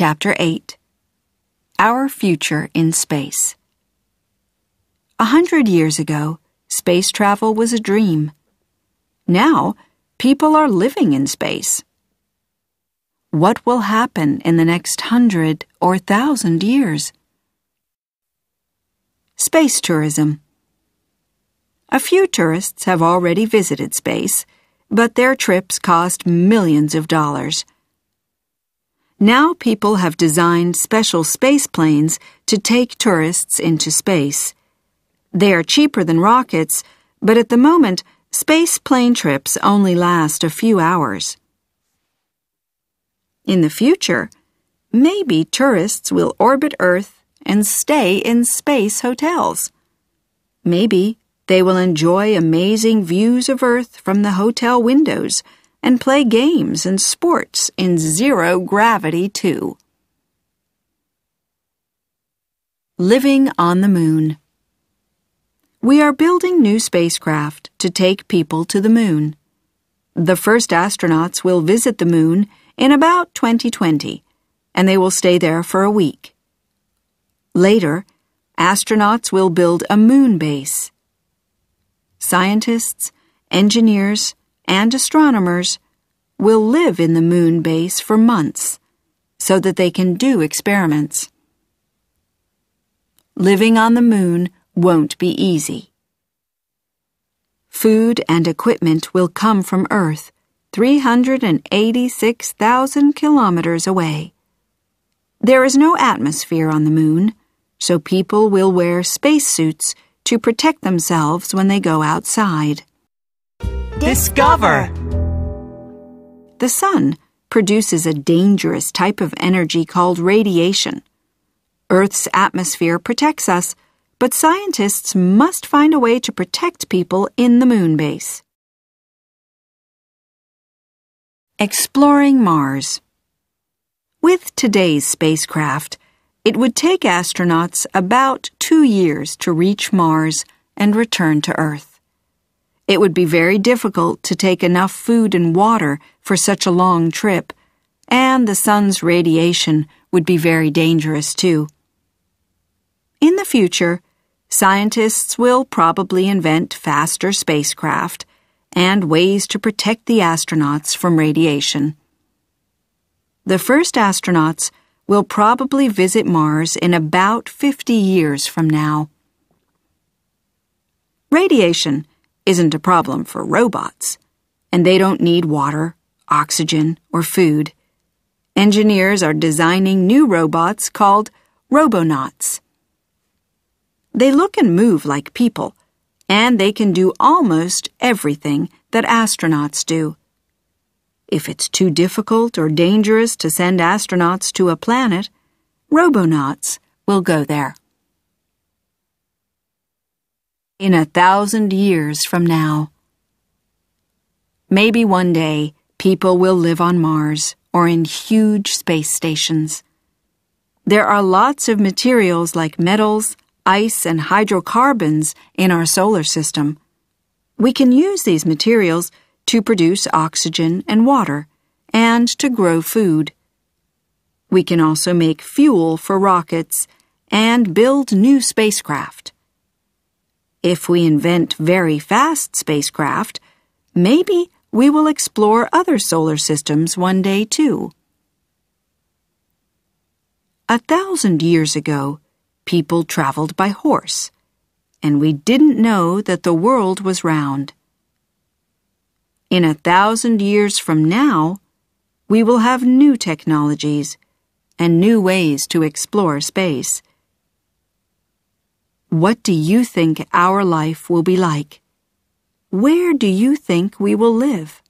Chapter 8. Our Future in Space. 100 years ago, space travel was a dream. Now, people are living in space. What will happen in the next 100 or 1,000 years? Space tourism. A few tourists have already visited space, but their trips cost millions of dollars. Now people have designed special space planes to take tourists into space. They are cheaper than rockets, but at the moment, space plane trips only last a few hours. In the future, maybe tourists will orbit Earth and stay in space hotels. Maybe they will enjoy amazing views of Earth from the hotel windows and play games and sports in zero gravity too. Living on the Moon. We are building new spacecraft to take people to the moon. The first astronauts will visit the moon in about 2020, and they will stay there for a week. Later, astronauts will build a moon base. Scientists, engineers, and astronomers will live in the moon base for months so that they can do experiments. Living on the moon won't be easy. Food and equipment will come from Earth 386,000 kilometers away. There is no atmosphere on the moon, so people will wear spacesuits to protect themselves when they go outside. Discover! The sun produces a dangerous type of energy called radiation. Earth's atmosphere protects us, but scientists must find a way to protect people in the moon base. Exploring Mars. With today's spacecraft, it would take astronauts about 2 years to reach Mars and return to Earth. It would be very difficult to take enough food and water for such a long trip, and the sun's radiation would be very dangerous too. In the future, scientists will probably invent faster spacecraft and ways to protect the astronauts from radiation. The first astronauts will probably visit Mars in about 50 years from now. Radiation isn't a problem for robots, and they don't need water, oxygen, or food. Engineers are designing new robots called robonauts. They look and move like people, and they can do almost everything that astronauts do. If it's too difficult or dangerous to send astronauts to a planet, robonauts will go there. In 1,000 years from now. Maybe one day people will live on Mars or in huge space stations. There are lots of materials like metals, ice, and hydrocarbons in our solar system. We can use these materials to produce oxygen and water, and to grow food. We can also make fuel for rockets and build new spacecraft. If we invent very fast spacecraft, maybe we will explore other solar systems one day too. 1,000 years ago, people traveled by horse, and we didn't know that the world was round. In 1,000 years from now, we will have new technologies and new ways to explore space. What do you think our life will be like? Where do you think we will live?